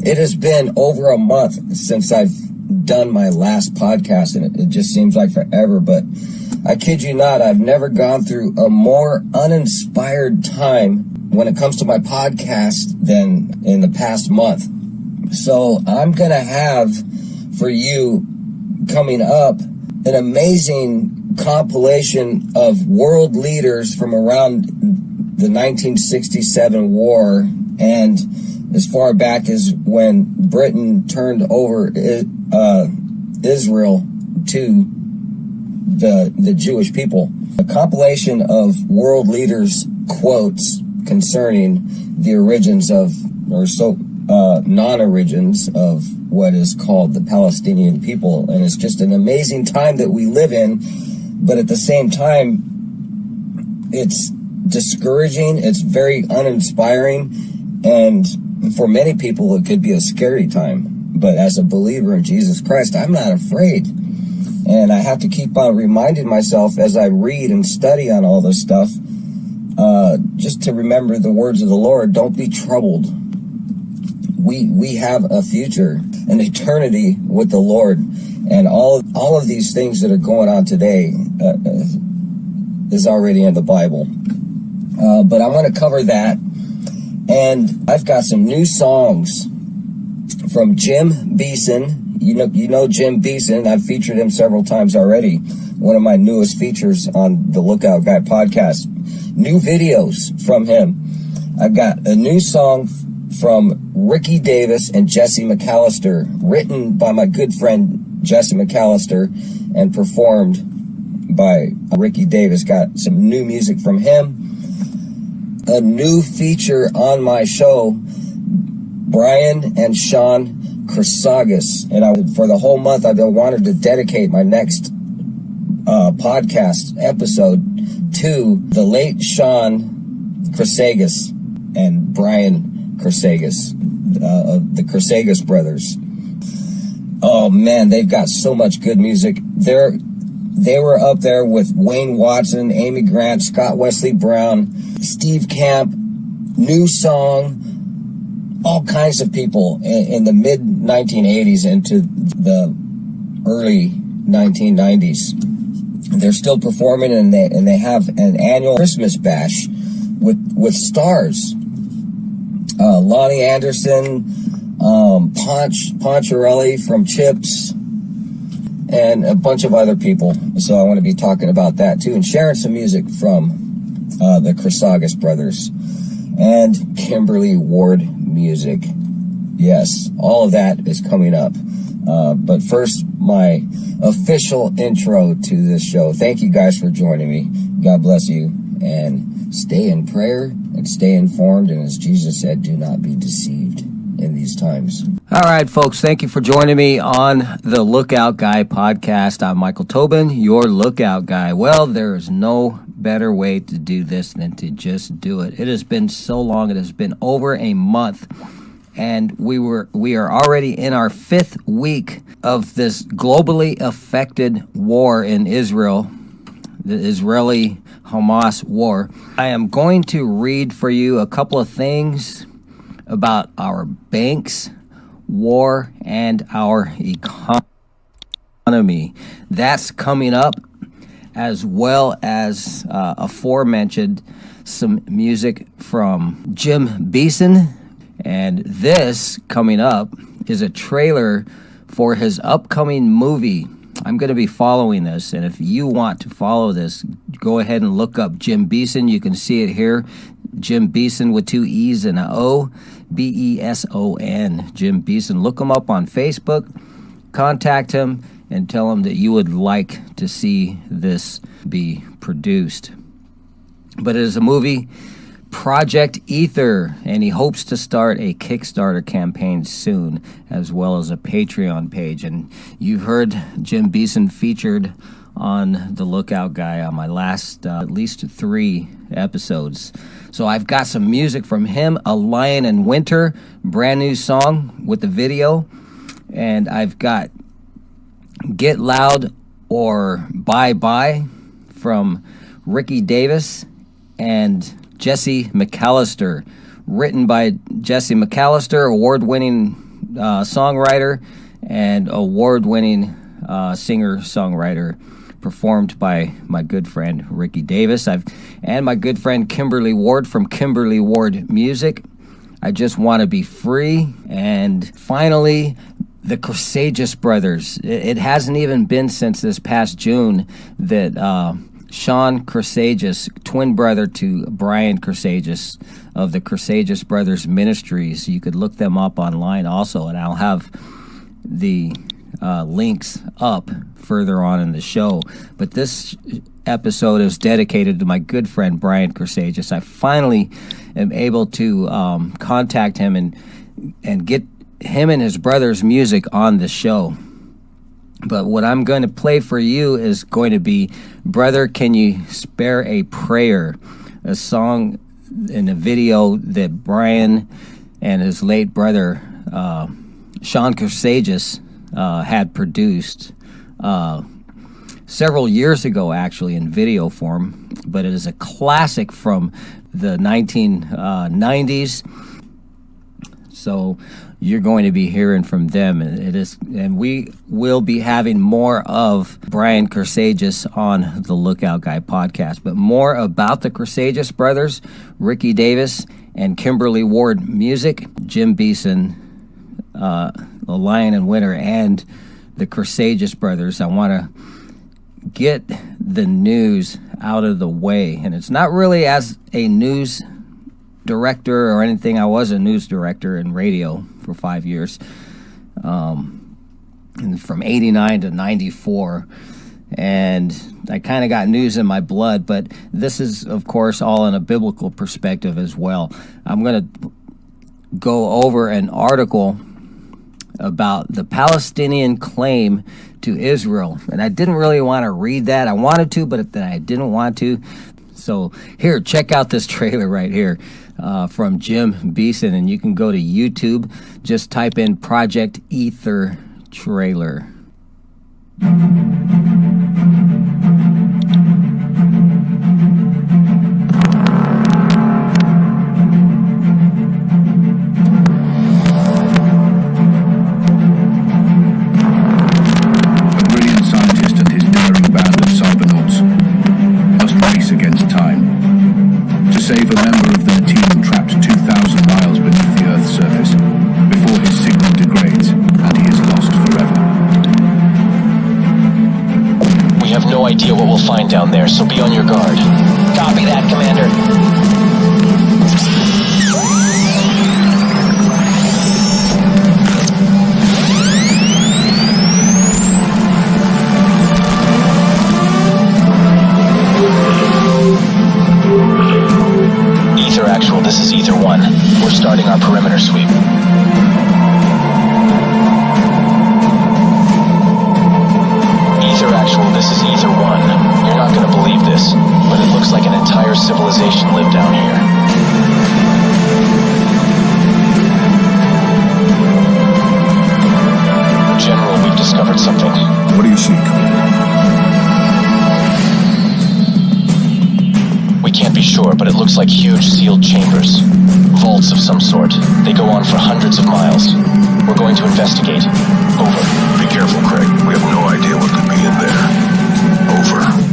It has been over a month since I've done my last podcast, and it just seems like forever, but I kid you not, I've never gone through a more uninspired time when it comes to my podcast than in the past month. So I'm going to have for you coming up an amazing compilation of world leaders from around the 1967 war and as far back as when Britain turned over Israel to the Jewish people. A compilation of world leaders' quotes concerning the origins of, or non-origins of what is called the Palestinian people. And it's just an amazing time that we live in, but at the same time, it's discouraging, it's very uninspiring, and for many people, it could be a scary time. But as a believer in Jesus Christ, I'm not afraid. And I have to keep on reminding myself as I read and study on all this stuff, just to remember the words of the Lord. Don't be troubled. We have a future, an eternity with the Lord. And all of these things that are going on today is already in the Bible. But I want to cover that. And I've got some new songs from Jim Beeson. You know Jim Beeson. I've featured him several times already. One of my newest features on the Lookout Guy podcast. New videos from him. I've got a new song from Ricky Davis and Jesse McAllister, written by my good friend Jesse McAllister and performed by Ricky Davis. Got some new music from him. A new feature on my show, Brian and Shawn Chrisagis. And for the whole month, I've been wanting to dedicate my next podcast episode to the late Shawn Chrisagis and Brian Chrisagis, the Chrisagis brothers. Oh man, they've got so much good music. They were up there with Wayne Watson, Amy Grant, Scott Wesley Brown, Steve Camp, New Song, all kinds of people in the mid-1980s into the early 1990s. They're still performing, and they have an annual Christmas bash with stars. Lonnie Anderson, Poncherelli from Chips, and a bunch of other people. So I want to be talking about that too, and sharing some music from the Chrisagis brothers and Kimberly Ward music. Yes, all of that is coming up. But first, my official intro to this show. Thank you guys for joining me. God bless you, and stay in prayer and stay informed. And as Jesus said, do not be deceived in these times. All right, folks, thank you for joining me on the Lookout Guy podcast. I'm Michael Tobin, your Lookout Guy. Well, there is no better way to do this than to just do it. It has been so long. It has been over a month. and we are already in our 5th week of this globally affected war in Israel, the Israeli-Hamas war. I am going to read for you a couple of things about our banks, war, and our economy. That's coming up, as well as aforementioned some music from Jim Beeson. And this coming up is a trailer for his upcoming movie. I'm going to be following this, and if you want to follow this, go ahead and look up Jim Beeson. You can see it here. Jim Beeson with 2 E's and an O, Beson. Jim Beeson. Look him up on Facebook. Contact him and tell him that you would like to see this be produced. But it is a movie, Project Ether, and he hopes to start a Kickstarter campaign soon, as well as a Patreon page. And you've heard Jim Beeson featured on The Lookout Guy on my last at least 3 episodes. So I've got some music from him, A Lion in Winter, brand new song with the video. And I've got Get Loud or Bye Bye from Ricky Davis and Jesse McAllister, written by Jesse McAllister, award-winning songwriter and award-winning singer-songwriter, performed by my good friend Ricky Davis and my good friend Kimberly Ward from Kimberly Ward Music. I Just Want to Be Free. And finally, the Chrisagis brothers. It hasn't even been since this past June that Shawn Chrisagis, twin brother to Brian Chrisagis of the Chrisagis Brothers Ministries. You could look them up online also, and I'll have the links up further on in the show. But this episode is dedicated to my good friend Brian Chrisagis. I finally am able to contact him and get him and his brother's music on the show. But what I'm going to play for you is going to be Brother, Can You Spare a Prayer, a song in a video that Brian and his late brother, Shawn Chrisagis, had produced several years ago, actually, in video form. But it is a classic from the 1990s. So you're going to be hearing from them. And we will be having more of Brian Chrisagis on the Lookout Guy podcast, but more about the Chrisagis brothers, Ricky Davis and Kimberly Ward Music, Jim Beeson, The Lion in Winter, and the Chrisagis brothers. I want to get the news out of the way, and it's not really as a news director or anything. I was a news director in radio for 5 years, and from 89 to 94, and I kind of got news in my blood. But this is, of course, all in a biblical perspective as well. I'm going to go over an article about the Palestinian claim to Israel, and I didn't really want to read that. I wanted to, but then I didn't want to. So here, check out this trailer right here from Jim Beeson, and you can go to YouTube. Just type in Project Ether trailer. Save a member of their team trapped 2,000 miles beneath the Earth's surface before his signal degrades and he is lost forever. We have no idea what we'll find down there, so be on your guard. Copy that, Commander. This is Ether 1. We're starting our perimeter sweep. Ether Actual, this is Ether 1. You're not going to believe this, but it looks like an entire civilization lived Looks like huge sealed chambers. Vaults of some sort. They go on for hundreds of miles. We're going to investigate. Over. Be careful, Craig. We have no idea what could be in there. Over.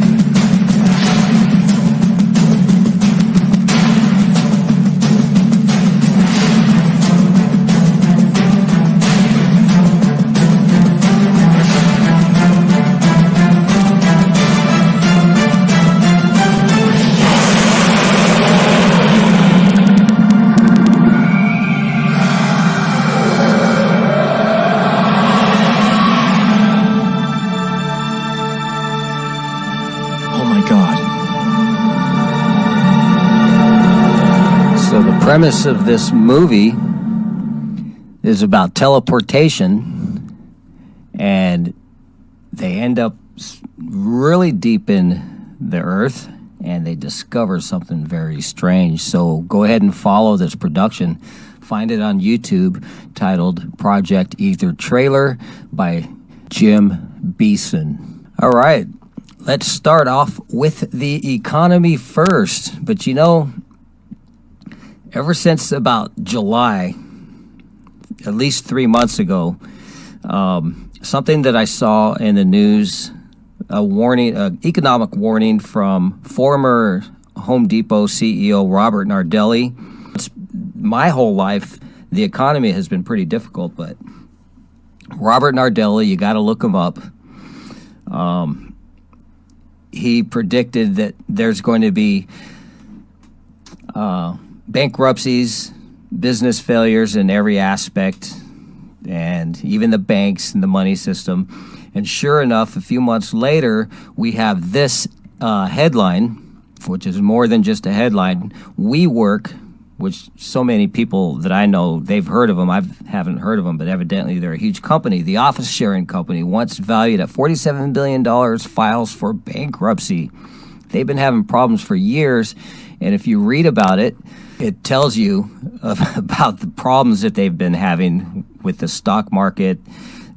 Premise of this movie is about teleportation, and they end up really deep in the earth, and they discover something very strange. So go ahead and follow this production. Find it on YouTube, titled Project Ether Trailer by Jim Beeson. All right, let's start off with the economy first. But you know, ever since about July, at least 3 months ago, something that I saw in the news, a warning, an economic warning from former Home Depot CEO Robert Nardelli. My whole life, the economy has been pretty difficult, but Robert Nardelli, you got to look him up. He predicted that there's going to be bankruptcies, business failures in every aspect, and even the banks and the money system. And sure enough, a few months later, we have this headline, which is more than just a headline. WeWork, which so many people that I know, they've heard of them. I haven't heard of them, but evidently they're a huge company. The office sharing company, once valued at $47 billion, files for bankruptcy. They've been having problems for years, and if you read about it, it tells you about the problems that they've been having with the stock market,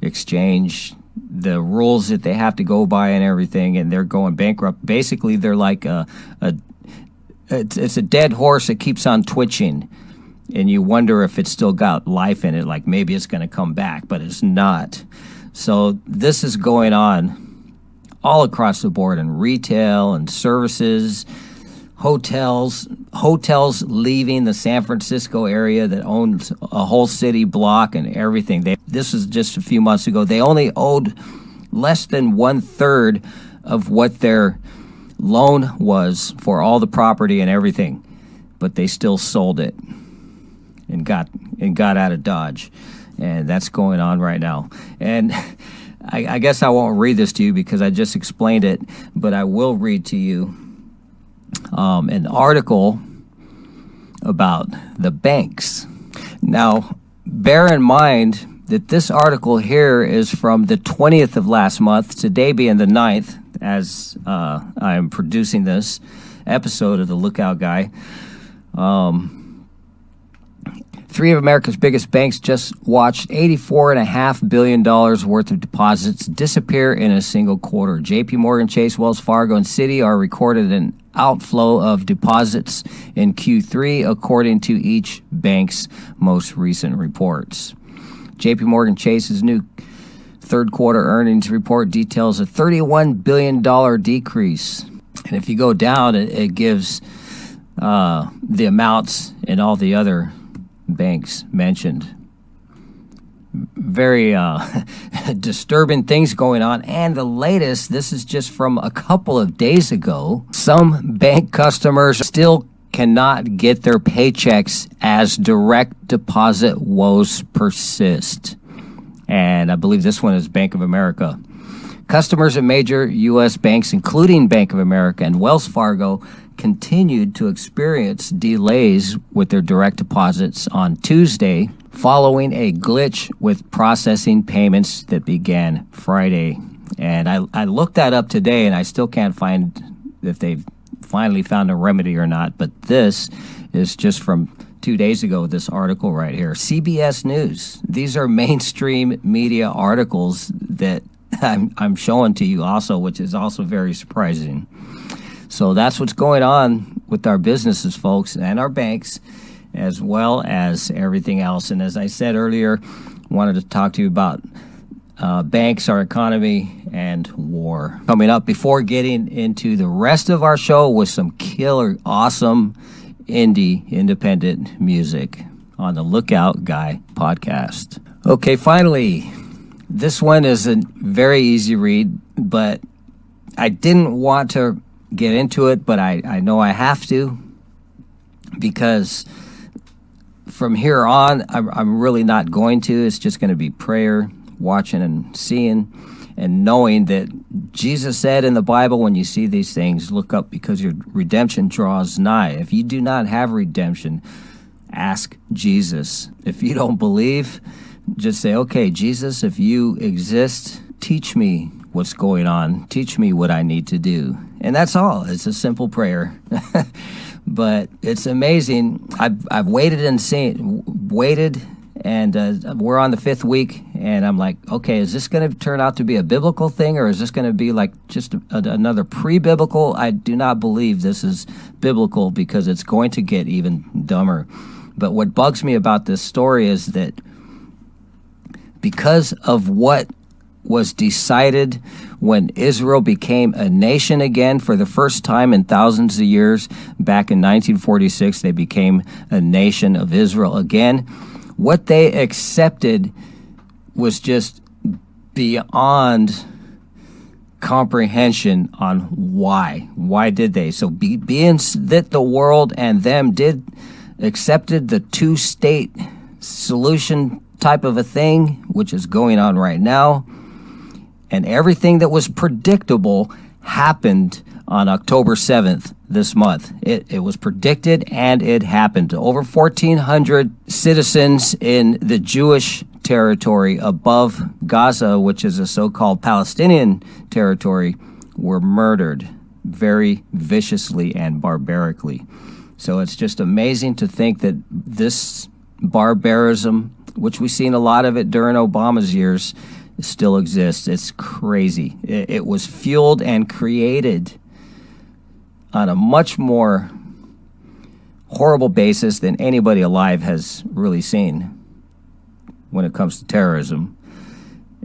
exchange, the rules that they have to go by and everything, and they're going bankrupt. Basically, they're like it's a dead horse that keeps on twitching, and you wonder if it's still got life in it, like maybe it's going to come back, but it's not. So this is going on all across the board in retail and services, hotels leaving the San Francisco area that owns a whole city block and everything. This was just a few months ago. They only owed less than 1/3 of what their loan was for all the property and everything, but they still sold it and got out of Dodge, and that's going on right now. And I guess I won't read this to you because I just explained it, but I will read to you an article about the banks. Now, bear in mind that this article here is from the 20th of last month, today being the 9th, as I'm producing this episode of The Lookout Guy. Three of America's biggest banks just watched $84.5 billion worth of deposits disappear in a single quarter. JP Morgan Chase, Wells Fargo, and Citi are recorded an outflow of deposits in Q3, according to each bank's most recent reports. JP Morgan Chase's new third quarter earnings report details a $31 billion decrease. And if you go down, it gives the amounts in all the other banks mentioned. Very disturbing things going on. And the latest, this is just from a couple of days ago, some bank customers still cannot get their paychecks as direct deposit woes persist. And I believe this one is Bank of America. Customers at major U.S. banks, including Bank of America and Wells Fargo, continued to experience delays with their direct deposits on Tuesday, following a glitch with processing payments that began Friday. And I looked that up today, and I still can't find if they've finally found a remedy or not. But this is just from 2 days ago, this article right here. CBS News. These are mainstream media articles that I'm showing to you also, which is also very surprising. So that's what's going on with our businesses, folks, and our banks, as well as everything else. And as I said earlier, wanted to talk to you about banks, our economy, and war. Coming up, before getting into the rest of our show with some killer, awesome indie independent music on the Lookout Guy podcast. Okay, finally, this one is a very easy read, but I didn't want to get into it, but I know I have to, because from here on, I'm really not going to. It's just going to be prayer, watching and seeing, and knowing that Jesus said in the Bible, when you see these things, look up, because your redemption draws nigh. If you do not have redemption, ask Jesus. If you don't believe, just say, okay, Jesus, if you exist, teach me what's going on. Teach me what I need to do. And that's all. It's a simple prayer. But it's amazing. I've waited and we're on the 5th week, and I'm like, okay, is this going to turn out to be a biblical thing, or is this going to be like just another pre-biblical? I do not believe this is biblical, because it's going to get even dumber. But what bugs me about this story is that because of what was decided when Israel became a nation again for the first time in thousands of years, back in 1946, they became a nation of Israel again. What they accepted was just beyond comprehension on why. Why did they? So being that the world and them accepted the two-state solution type of a thing, which is going on right now, and everything that was predictable happened on October 7th this month. It was predicted, and it happened. Over 1,400 citizens in the Jewish territory above Gaza, which is a so-called Palestinian territory, were murdered very viciously and barbarically. So it's just amazing to think that this barbarism, which we've seen a lot of it during Obama's years, still exists. It's crazy. It was fueled and created on a much more horrible basis than anybody alive has really seen when it comes to terrorism.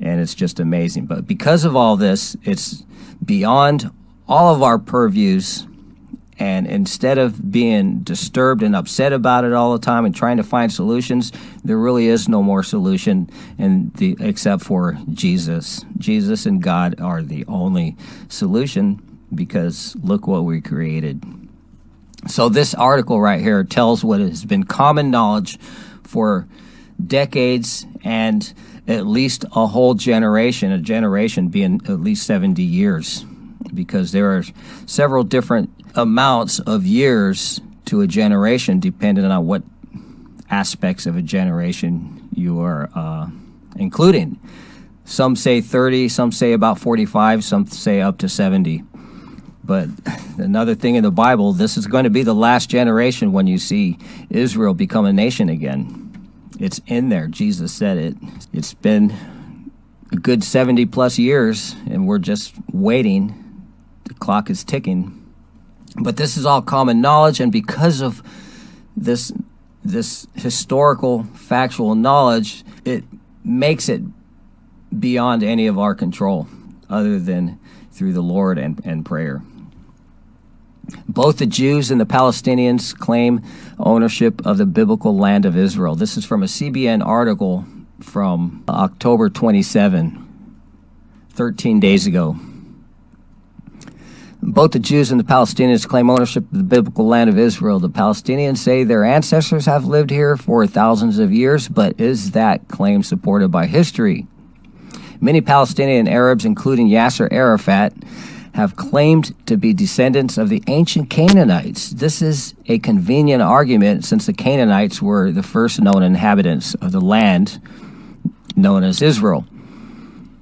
And it's just amazing. But because of all this, it's beyond all of our purviews. And instead of being disturbed and upset about it all the time and trying to find solutions, there really is no more solution except for Jesus. Jesus and God are the only solution, because look what we created. So this article right here tells what has been common knowledge for decades and at least a whole generation, a generation being at least 70 years, because there are several different amounts of years to a generation, depending on what aspects of a generation you are including. Some say 30, some say about 45, some say up to 70. But another thing in the Bible, this is going to be the last generation when you see Israel become a nation again. It's in there. Jesus said it. It's been a good 70 plus years, and we're just waiting. The clock is ticking. But this is all common knowledge, and because of this historical, factual knowledge, it makes it beyond any of our control, other than through the Lord and prayer. Both the Jews and the Palestinians claim ownership of the biblical land of Israel. This is from a CBN article from October 27, 13 days ago. Both the Jews and the Palestinians claim ownership of the biblical land of Israel. The Palestinians say their ancestors have lived here for thousands of years, but is that claim supported by history? Many Palestinian Arabs, including Yasser Arafat, have claimed to be descendants of the ancient Canaanites. This is a convenient argument, since the Canaanites were the first known inhabitants of the land known as Israel.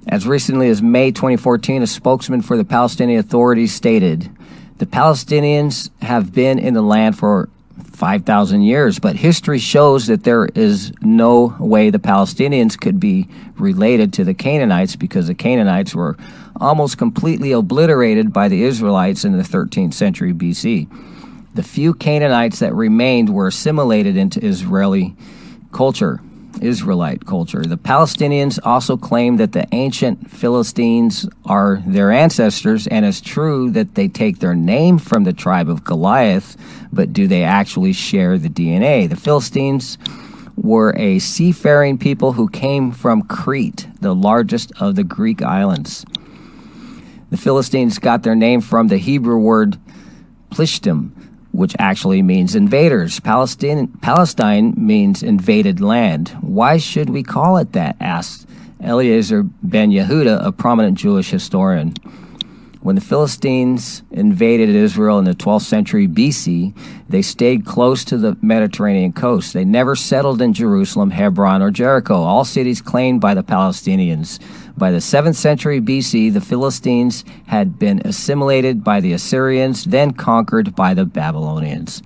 As recently as May 2014, a spokesman for the Palestinian Authority stated, "The Palestinians have been in the land for 5,000 years, but history shows that there is no way the Palestinians could be related to the Canaanites, because the Canaanites were almost completely obliterated by the Israelites in the 13th century BC. The few Canaanites that remained were assimilated into Israelite culture. The Palestinians also claim that the ancient Philistines are their ancestors, and it's true that they take their name from the tribe of Goliath, but do they actually share the DNA? The Philistines were a seafaring people who came from Crete, the largest of the Greek islands. The Philistines got their name from the Hebrew word Plishtim, which actually means invaders. Palestine means invaded land. Why should we call it that? Asked Eliezer ben Yehuda, a prominent Jewish historian. When the Philistines invaded Israel in the 12th century BC, they stayed close to the Mediterranean coast. They never settled in Jerusalem, Hebron, or Jericho, all cities claimed by the Palestinians. By the 7th century BC, the Philistines had been assimilated by the Assyrians, then conquered by the Babylonians.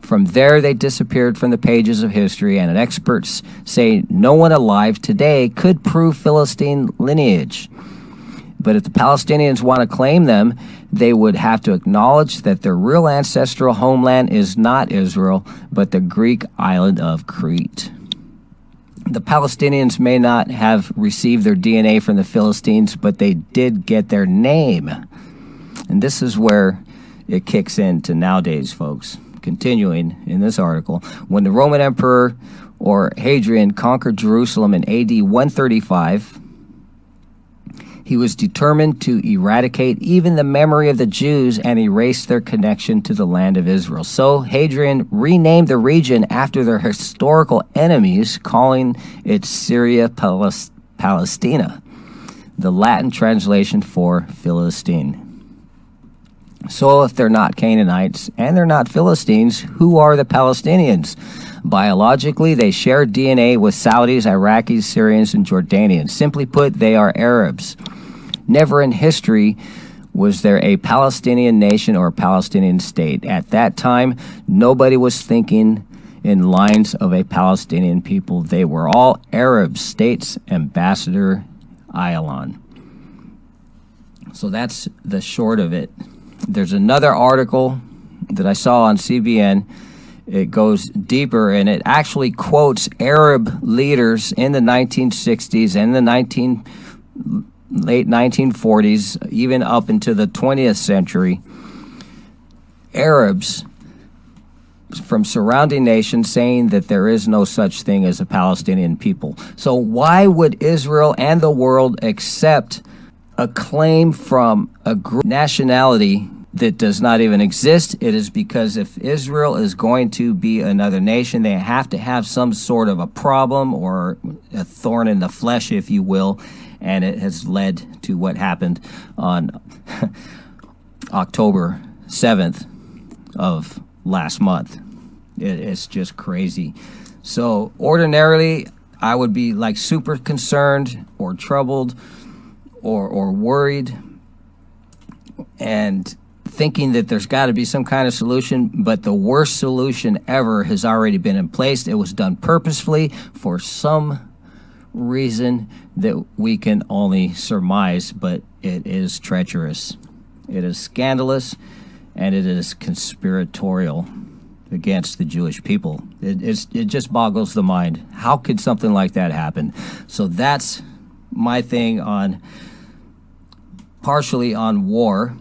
From there, they disappeared from the pages of history, and experts say no one alive today could prove Philistine lineage. But if the Palestinians want to claim them, they would have to acknowledge that their real ancestral homeland is not Israel, but the Greek island of Crete. The Palestinians may not have received their DNA from the Philistines, but they did get their name. And this is where it kicks into nowadays, folks. Continuing in this article, when the Roman Emperor, or Hadrian, conquered Jerusalem in AD 135, he was determined to eradicate even the memory of the Jews and erase their connection to the land of Israel. So Hadrian renamed the region after their historical enemies, calling it Syria Palestina, the Latin translation for Philistine. So if they're not Canaanites and they're not Philistines, who are the Palestinians? Biologically, they share DNA with Saudis, Iraqis, Syrians, and Jordanians. Simply put, they are Arabs. Never in history was there a Palestinian nation or a Palestinian state. At that time, nobody was thinking in lines of a Palestinian people. They were all Arab states. Ambassador Ayalon. So that's the short of it. There's another article that I saw on CBN. It goes deeper, and it actually quotes Arab leaders in the 1960s and the late 1940s, even up into the 20th century. Arabs from surrounding nations saying that there is no such thing as a Palestinian people. So why would Israel and the world accept a claim from a nationality that does not even exist? It is because if Israel is going to be another nation, they have to have some sort of a problem or a thorn in the flesh, if you will, and it has led to what happened on October 7th of last month. It's just crazy. So ordinarily, I would be like super concerned or troubled or worried and thinking that there's got to be some kind of solution, but the worst solution ever has already been in place. It was done purposefully for some reason that we can only surmise, but it is treacherous. It is scandalous, and it is conspiratorial against the Jewish people. It just boggles the mind. How could something like that happen? So that's my thing on, partially on war,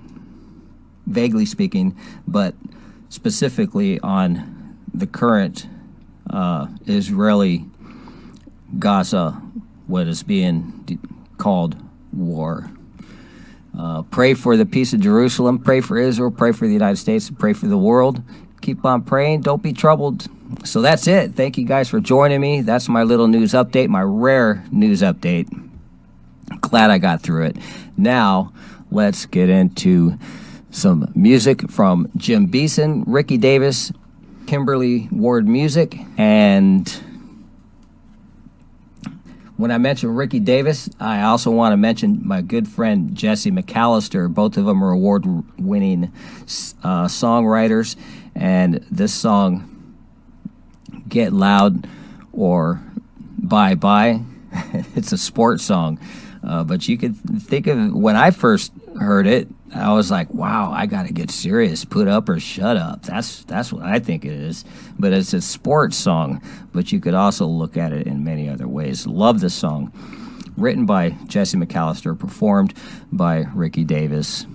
vaguely speaking, but specifically on the current Israeli Gaza, what is being called war. Pray for the peace of Jerusalem, pray for Israel, pray for the United States, pray for the world. Keep on praying, don't be troubled. So that's it. Thank you guys for joining me. That's my little news update, my rare news update. Glad I got through it. Now, let's get into some music from Jim Beeson, Ricky Davis, Kimberly Ward Music, and when I mention Ricky Davis, I also want to mention my good friend Jesse McAllister. Both of them are award-winning songwriters, and this song, Get Loud or Bye Bye, it's a sports song, but you could think of, when I first heard it, I was like, wow, I got to get serious. Put up or shut up. That's what I think it is. But it's a sports song, but you could also look at it in many other ways. Love the song. Written by Jesse McAllister, performed by Ricky Davis.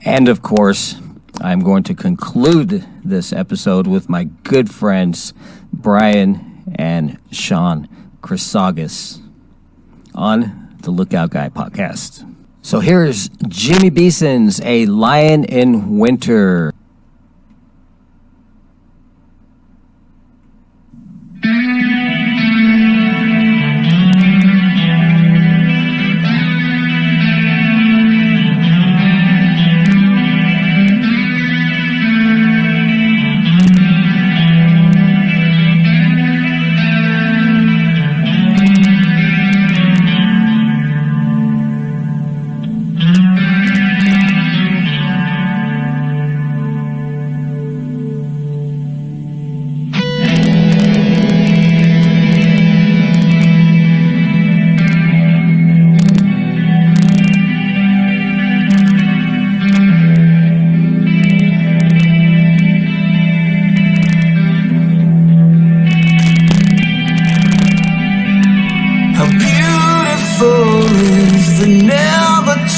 And of course, I'm going to conclude this episode with my good friends, Brian and Shawn Chrisagis, on the Lookout Guy podcast. So here's Jimmy Beeson's A Lion in Winter.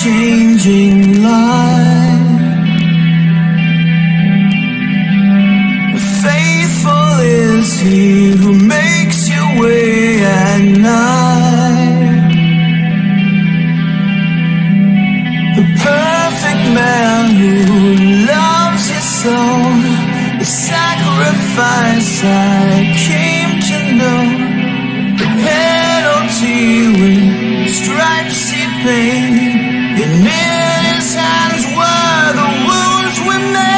Changing light, faithful is he who makes your way at night. The perfect man who loves you so, the sacrifice I came to know, the penalty with stripes he paid. And in his hands were the wounds we made.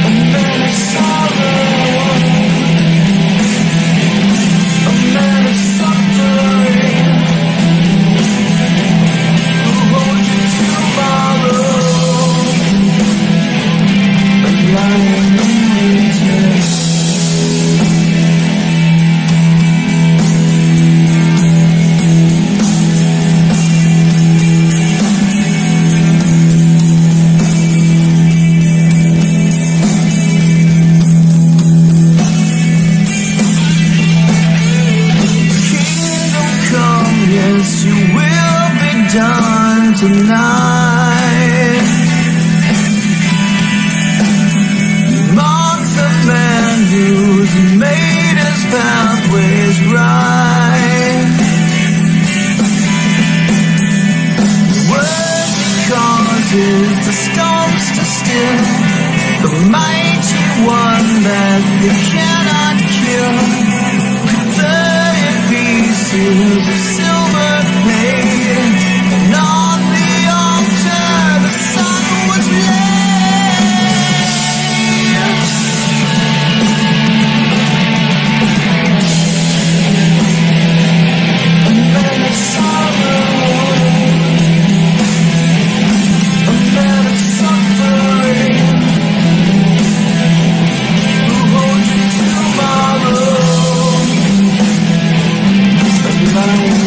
A man of sorrow, a man of suffering, who holds you tomorrow. A lion in winter. Done tonight. Mark the man who's made his pathways right. Word causes the storms to still, the mighty one that they cannot kill. 30 pieces of silver paid. And on the altar, the sun was laid. A man of sorrow, a man of suffering, who holds you tomorrow. A lion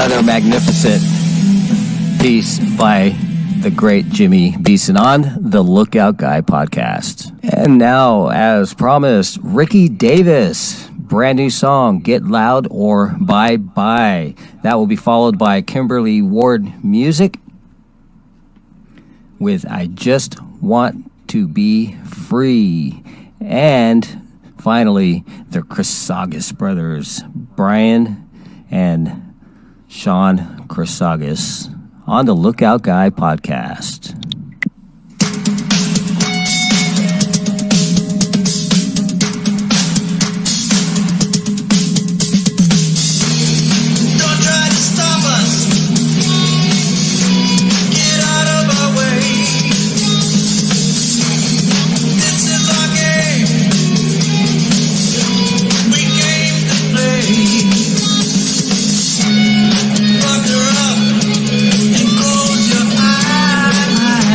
another magnificent piece by the great Jimmy Beeson on the Lookout Guy podcast. And now, as promised, Ricky Davis, brand new song, Get Loud or Bye Bye. That will be followed by Kimberly Ward Music with I Just Want to Be Free. And finally, the Chrisagis brothers, Brian and Shawn Chrisagis, on the Lookout Guy podcast. Don't try to stop us. Get out of our way. This is our game. We came to play. Lock her up and close your eyes.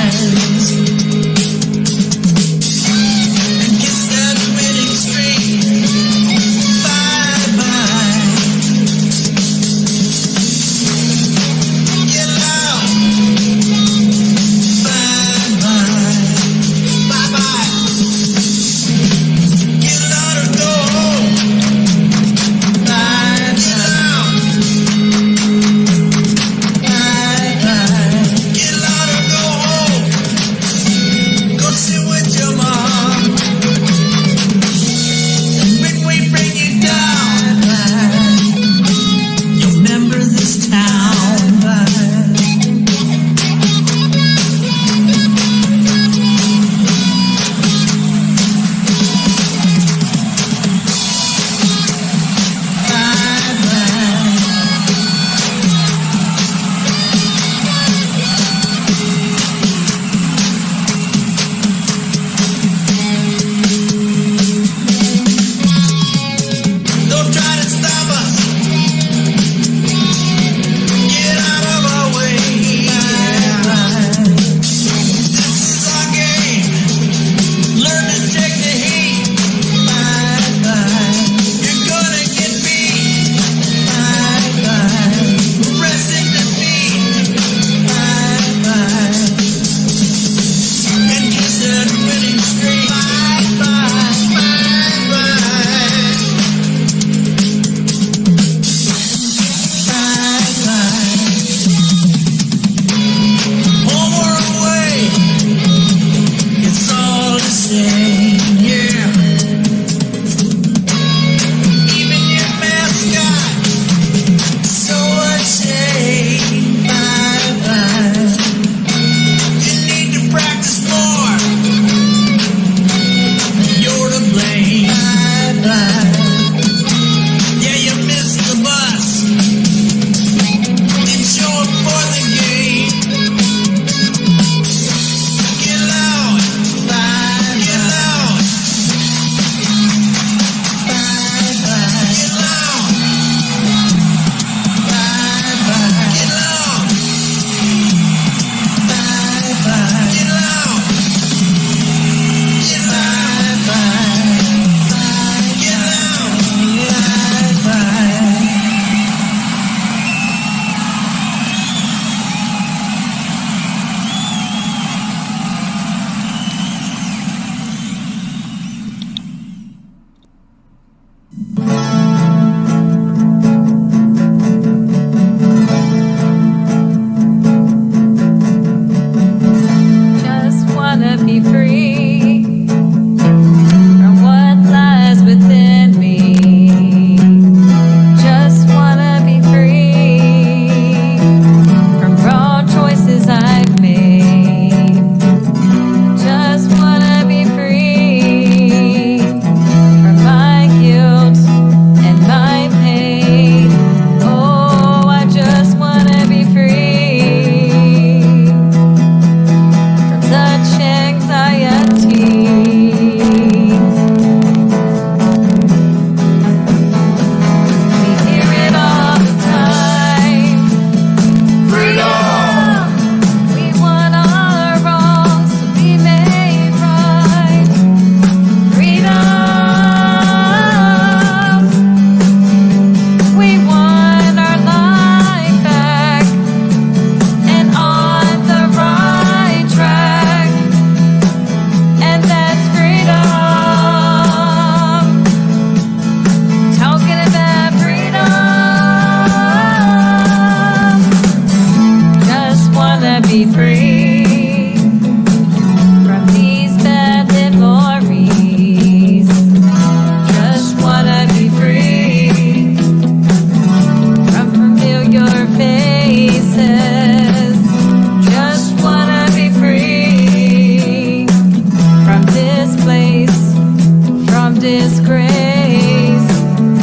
His grace.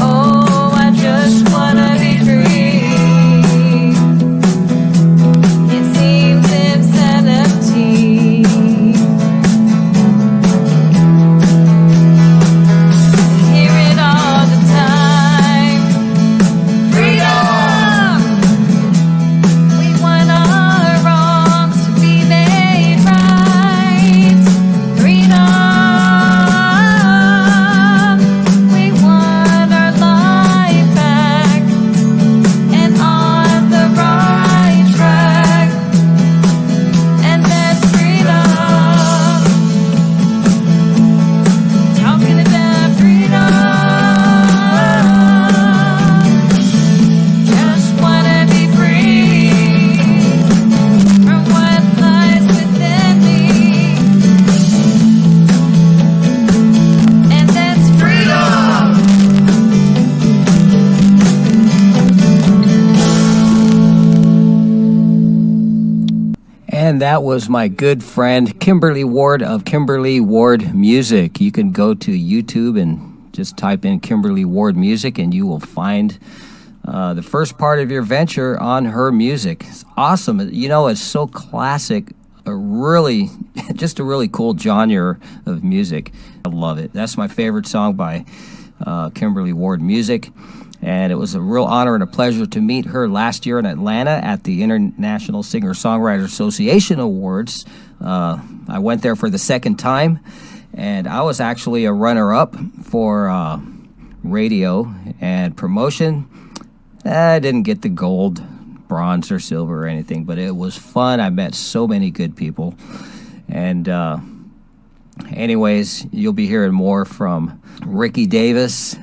Oh, I just wanna be free. It seems insanity. Hear it all the time. Freedom! We want our wrongs to be made right. Freedom! We want our life back and on the right track. And that's freedom. Talking about freedom. Just wanna be free from what lies within me. And that's freedom. And that was my good friend Kimberly Ward of Kimberly Ward Music. You can go to YouTube and just type in Kimberly Ward Music and you will find the first part of your venture on her music. It's awesome. You know, it's so classic, just a really cool genre of music. I love it. That's my favorite song by Kimberly Ward Music. And it was a real honor and a pleasure to meet her last year in Atlanta at the International Singer-Songwriter Association Awards. I went there for the second time, and I was actually a runner-up for radio and promotion. I didn't get the gold, bronze, or silver or anything, but it was fun. I met so many good people. And anyways, you'll be hearing more from Ricky Davis,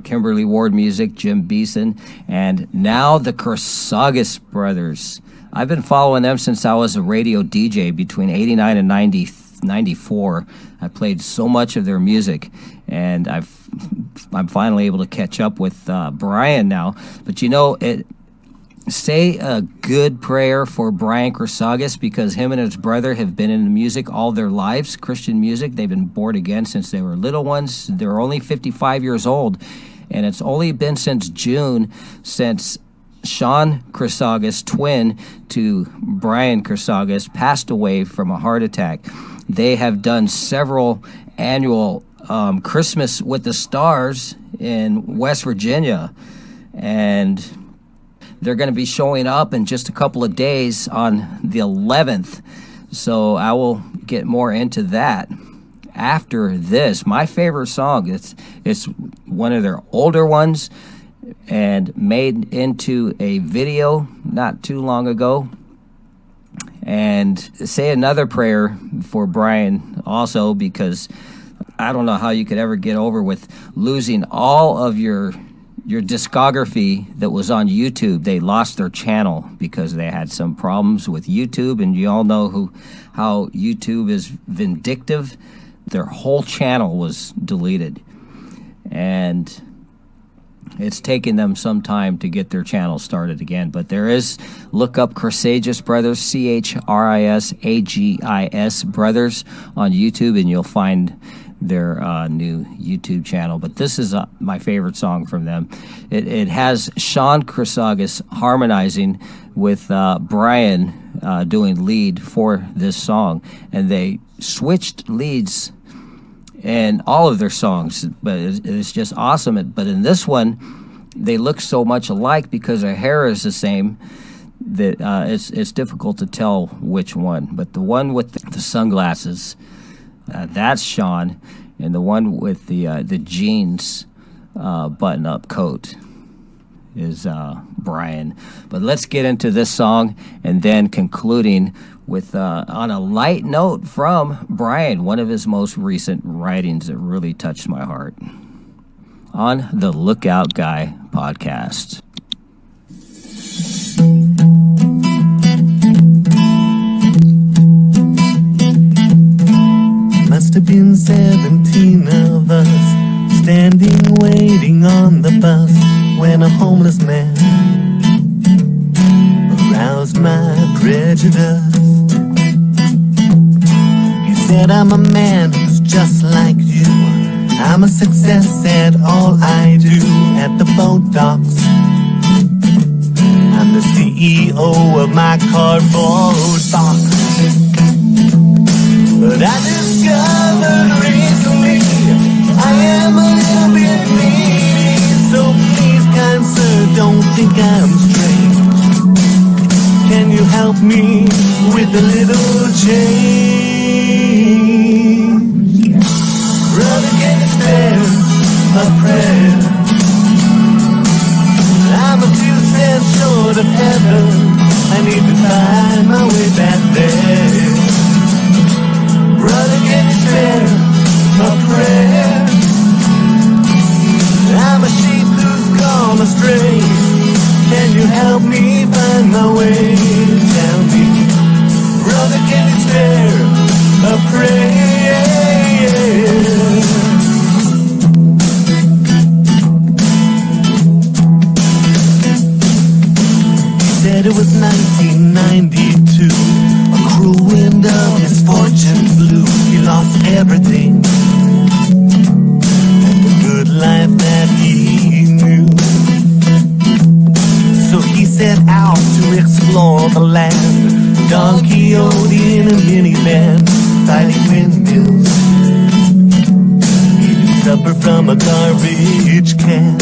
Kimberly Ward Music, Jim Beeson, and now the Chrisagis brothers. I've been following them since I was a radio DJ between 89 and 94. I played so much of their music, and I'm finally able to catch up with Brian now. But you know, say a good prayer for Brian Chrisagis, because him and his brother have been in music all their lives, Christian music. They've been born again since they were little ones. They're only 55 years old, and it's only been since June since Shawn Chrisagis, twin to Brian Chrisagis, passed away from a heart attack. They have done several annual Christmas with the Stars in West Virginia, and they're going to be showing up in just a couple of days on the 11th. So I will get more into that after this. My favorite song, it's one of their older ones and made into a video not too long ago. And say another prayer for Brian also, because I don't know how you could ever get over with losing all of your discography that was on YouTube. They lost their channel because they had some problems with YouTube, and you all know how YouTube is vindictive. Their whole channel was deleted, and it's taken them some time to get their channel started again. But look up Chrisagis Brothers, CHRISAGIS Brothers on YouTube, and you'll find their new YouTube channel. But this is my favorite song from them. It has Shawn Chrisagis harmonizing with Brian doing lead for this song, and they switched leads in all of their songs, but it's just awesome. But in this one, they look so much alike because their hair is the same that it's difficult to tell which one. But the one with the sunglasses, that's Shawn, and the one with the jeans button-up coat is Brian. But let's get into this song, and then concluding with on a light note from Brian, one of his most recent writings that really touched my heart, on the Lookout Guy podcast. Must have been 17 of us standing waiting on the bus when a homeless man aroused my prejudice. He said, I'm a man who's just like you. I'm a success at all I do at the boat docks. I'm the CEO of my cardboard box. But I discovered recently I am a little bit needy. So please, kind sir, don't think I'm strange. Can you help me with a little change? Brother, can you spare a prayer? I'm a few cents short of heaven. I need to find my way back there. Brother, can you spare a prayer? I'm a sheep who's gone astray. Can you help me find my way down here? Brother, can you spare a prayer? Said it was 1992. A cruel wind of misfortune blew. He lost everything and the good life that he knew. So he set out to explore the land. Don Quixote in a minivan, fighting windmills, eating supper from a garbage can.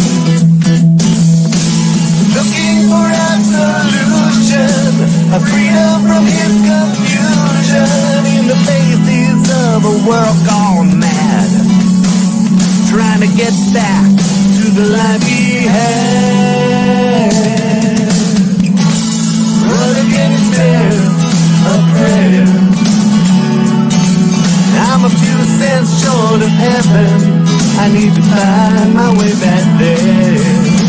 Looking for a solution, a freedom from his confusion, in the faces of a world gone mad, trying to get back to the life he had. Brother, can you spare a prayer? I'm a few cents short of heaven. I need to find my way back there.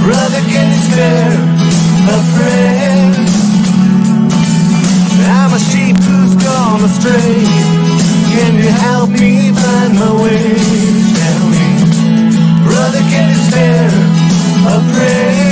Brother, can you spare a prayer? I'm a sheep who's gone astray. Can you help me find my way down here? Brother, can you spare a prayer?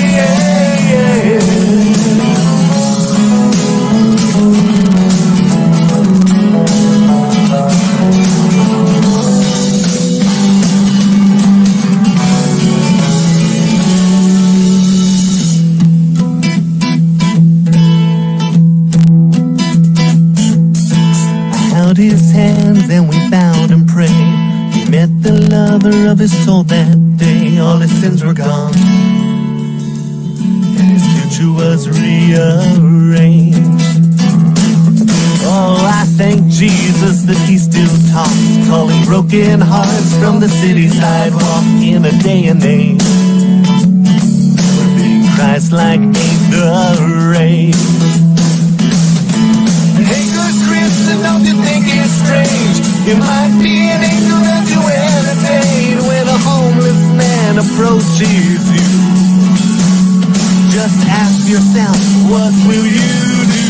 His hands and we bowed and prayed. He met the lover of his soul that day. All his sins were gone and his future was rearranged. Oh, I thank Jesus that he still talks, calling broken hearts from the city sidewalk in a day and age where being Christ-like ain't the rage. Hey, good Christian, don't you think it's strange? You might be an angel that you entertain when a homeless man approaches you. Just ask yourself, what will you do?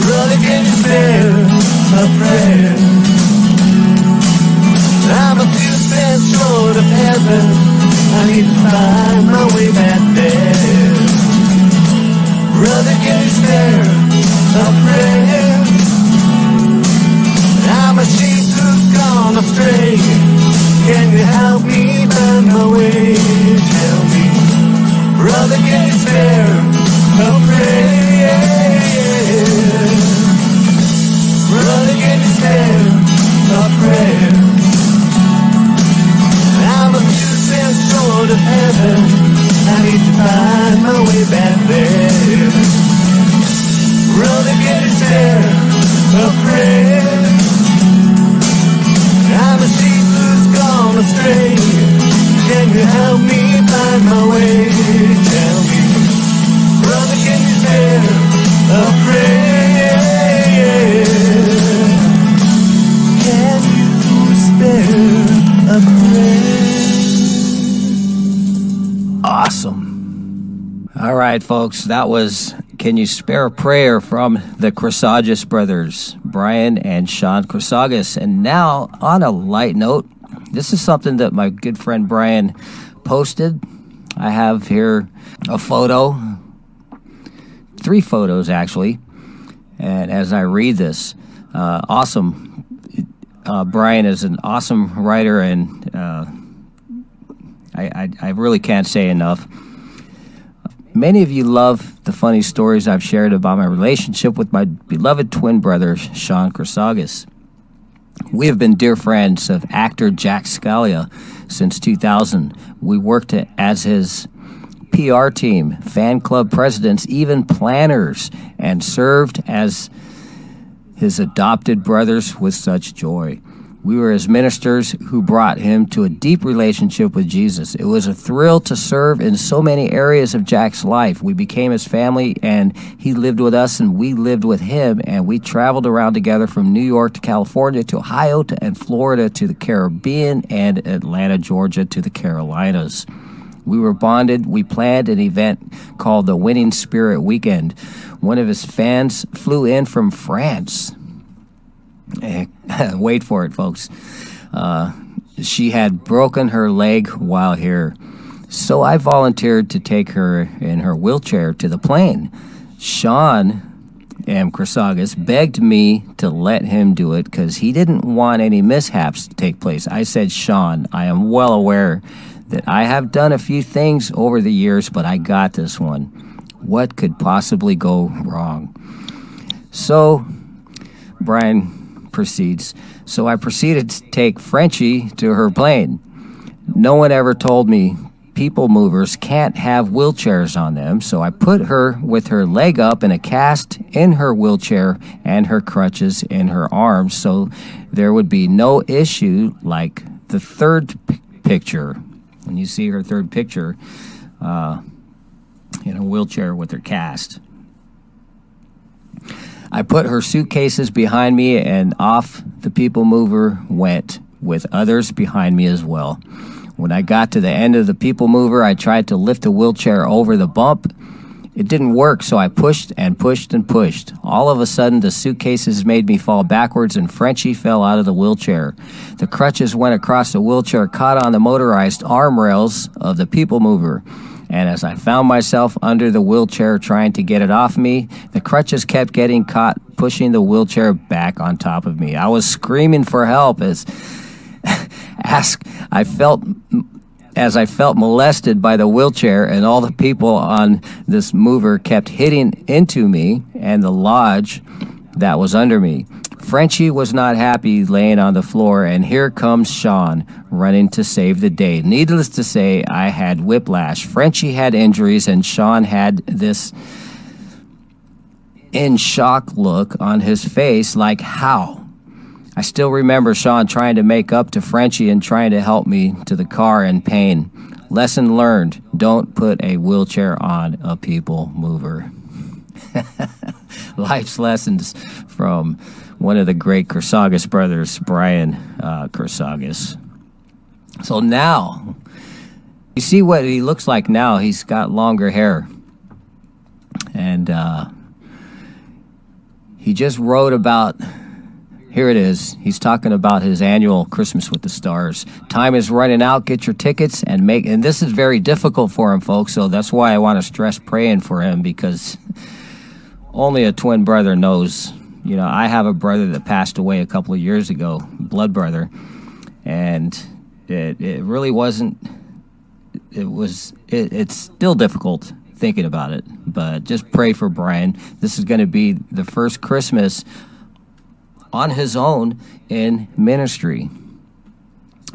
Brother, can you spare a prayer? I'm a few cents short of heaven. I need to find my way back there. Brother, can you spare a prayer? I'm a sheep who's gone astray. Can you help me find my way? Tell me, brother, can you spare a prayer? Brother, can you spare a prayer? I'm a few cents short of heaven. I need to find my way back there. Brother, can you spare a prayer? I'm a sheep who's gone astray. Can you help me find my way? Tell me, brother, can you spare a prayer? Can you spare a prayer? Awesome. All right, folks, that was Can You Spare a Prayer from the Chrisagis brothers, Brian and Shawn Chrisagis. And now, on a light note, this is something that my good friend Brian posted. I have here a photo, 3 photos actually, and as I read this, Awesome. Brian is an awesome writer, and I really can't say enough. Many of you love the funny stories I've shared about my relationship with my beloved twin brother, Shawn Chrisagis. We have been dear friends of actor Jack Scalia since 2000. We worked as his PR team, fan club presidents, even planners, and served as his adopted brothers with such joy. We were his ministers who brought him to a deep relationship with Jesus. It was a thrill to serve in so many areas of Jack's life. We became his family, and he lived with us, and we lived with him, and we traveled around together from New York to California to Ohio and Florida to the Caribbean and Atlanta, Georgia to the Carolinas. We were bonded. We planned an event called the Winning Spirit Weekend. One of his fans flew in from France. Wait for it, folks. She had broken her leg while here. So I volunteered to take her in her wheelchair to the plane. Shawn M. Chrisagis begged me to let him do it because he didn't want any mishaps to take place. I said, Shawn, I am well aware that I have done a few things over the years, but I got this one. What could possibly go wrong? So, Brian proceeds. So I proceeded to take Frenchie to her plane. No one ever told me people movers can't have wheelchairs on them, so I put her with her leg up in a cast in her wheelchair and her crutches in her arms, so there would be no issue like the third picture. When you see her third picture, in a wheelchair with her cast. I put her suitcases behind me, and off the people mover went, with others behind me as well. When I got to the end of the people mover, I tried to lift the wheelchair over the bump. It didn't work, so I pushed and pushed and pushed. All of a sudden, the suitcases made me fall backwards, and Frenchie fell out of the wheelchair. The crutches went across the wheelchair, caught on the motorized arm rails of the people mover. And as I found myself under the wheelchair trying to get it off me, the crutches kept getting caught, pushing the wheelchair back on top of me. I was screaming for help as I felt molested by the wheelchair, and all the people on this mover kept hitting into me and the lodge that was under me. Frenchie was not happy laying on the floor, and here comes Shawn running to save the day. Needless to say, I had whiplash. Frenchie had injuries, and Shawn had this in shock look on his face, like, how? I still remember Shawn trying to make up to Frenchie and trying to help me to the car in pain. Lesson learned, don't put a wheelchair on a people mover. Life's lessons from one of the great Chrisagis brothers, Brian Chrisagis. So now, you see what he looks like now. He's got longer hair. And he just wrote about, here it is. He's talking about his annual Christmas with the Stars. Time is running out. Get your tickets and this is very difficult for him, folks. So that's why I want to stress praying for him, because only a twin brother knows. You know, I have a brother that passed away a couple of years ago, blood brother, and it really wasn't, it's still difficult thinking about it, but just pray for Brian. This is going to be the first Christmas on his own in ministry.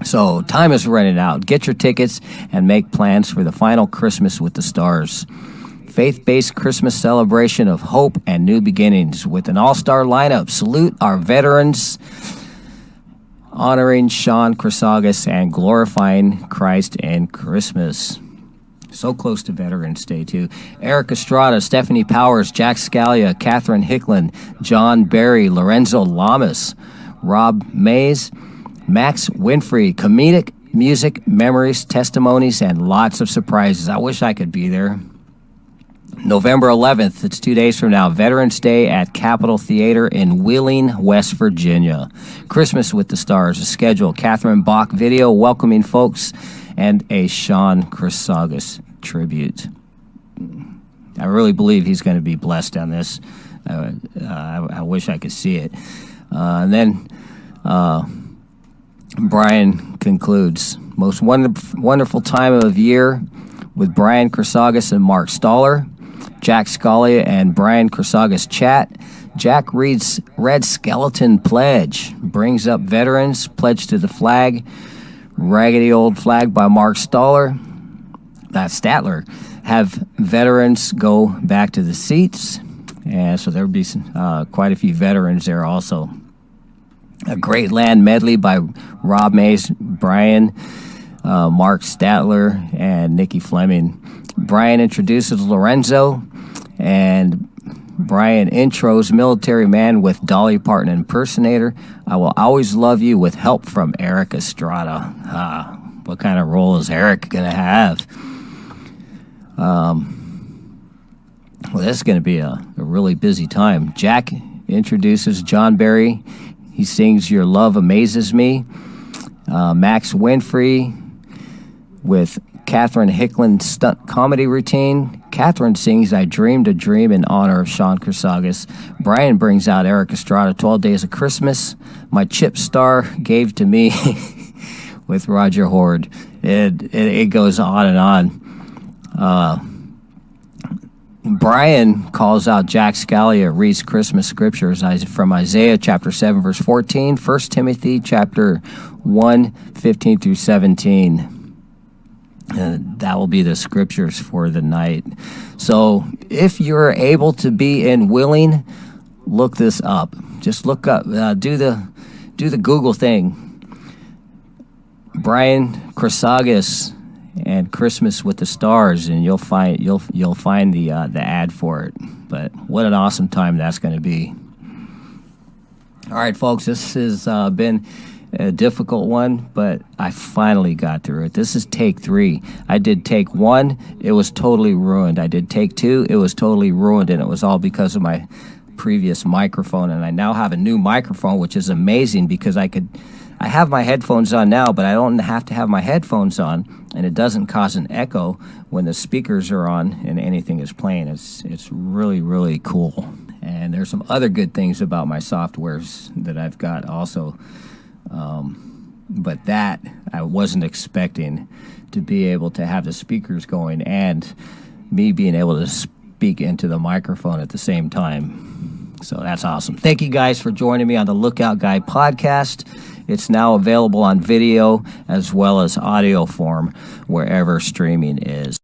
So time is running out. Get your tickets and make plans for the final Christmas with the Stars. Faith-based Christmas celebration of hope and new beginnings with an all-star lineup. Salute our veterans, honoring Shawn Chrisagis and glorifying Christ in Christmas. So close to Veterans Day, too. Eric Estrada, Stephanie Powers, Jack Scalia, Catherine Hicklin, John Barry, Lorenzo Lamas, Rob Mays, Max Winfrey. Comedic music, memories, testimonies, and lots of surprises. I wish I could be there. November 11th, it's 2 days from now, Veterans Day at Capitol Theater in Wheeling, West Virginia. Christmas with the Stars, a schedule, Catherine Bach video welcoming folks, and a Shawn Chrisagis tribute. I really believe he's going to be blessed on this. I wish I could see it. And then Brian concludes, most wonderful time of year with Brian Chrisagis and Mark Stoller. Jack Scalia and Brian Chrisagis chat. Jack reads Red Skeleton Pledge, brings up veterans, pledge to the flag, raggedy old flag by Mark Stoller. That's Statler. Have veterans go back to the seats. And so there would be quite a few veterans there also. A Great Land medley by Rob Mays, Brian, Mark Statler, and Nikki Fleming. Brian introduces Lorenzo, and Brian intros Military Man with Dolly Parton impersonator. I Will Always Love You with help from Eric Estrada. What kind of role is Eric going to have? Well, this is going to be a really busy time. Jack introduces John Barry. He sings Your Love Amazes Me. Max Winfrey with Catherine Hicklin's stunt comedy routine. Catherine sings I Dreamed a Dream in honor of Shawn Chrisagis. Brian brings out Eric Estrada, 12 Days of Christmas. My Chip Star Gave to Me with Roger Horde. It goes on and on. Brian calls out Jack Scalia, reads Christmas scriptures from Isaiah chapter 7, verse 14, 1 Timothy chapter 1, 15 through 17. That will be the scriptures for the night. So if you're able to be and willing, look this up. Just look up, do the Google thing. Brian Chrisagis and Christmas with the Stars, and you'll find the ad for it. But what an awesome time that's going to be! All right, folks, this has been a difficult one, but I finally got through it. This is take 3. I did take 1; it was totally ruined. I did take 2; it was totally ruined, and it was all because of my previous microphone. And I now have a new microphone, which is amazing because I have my headphones on now, but I don't have to have my headphones on, and it doesn't cause an echo when the speakers are on and anything is playing. It's really, really cool. And there's some other good things about my softwares that I've got also. But that I wasn't expecting, to be able to have the speakers going and me being able to speak into the microphone at the same time. So that's awesome. Thank you guys for joining me on the Lookout Guy podcast. It's now available on video as well as audio form wherever streaming is.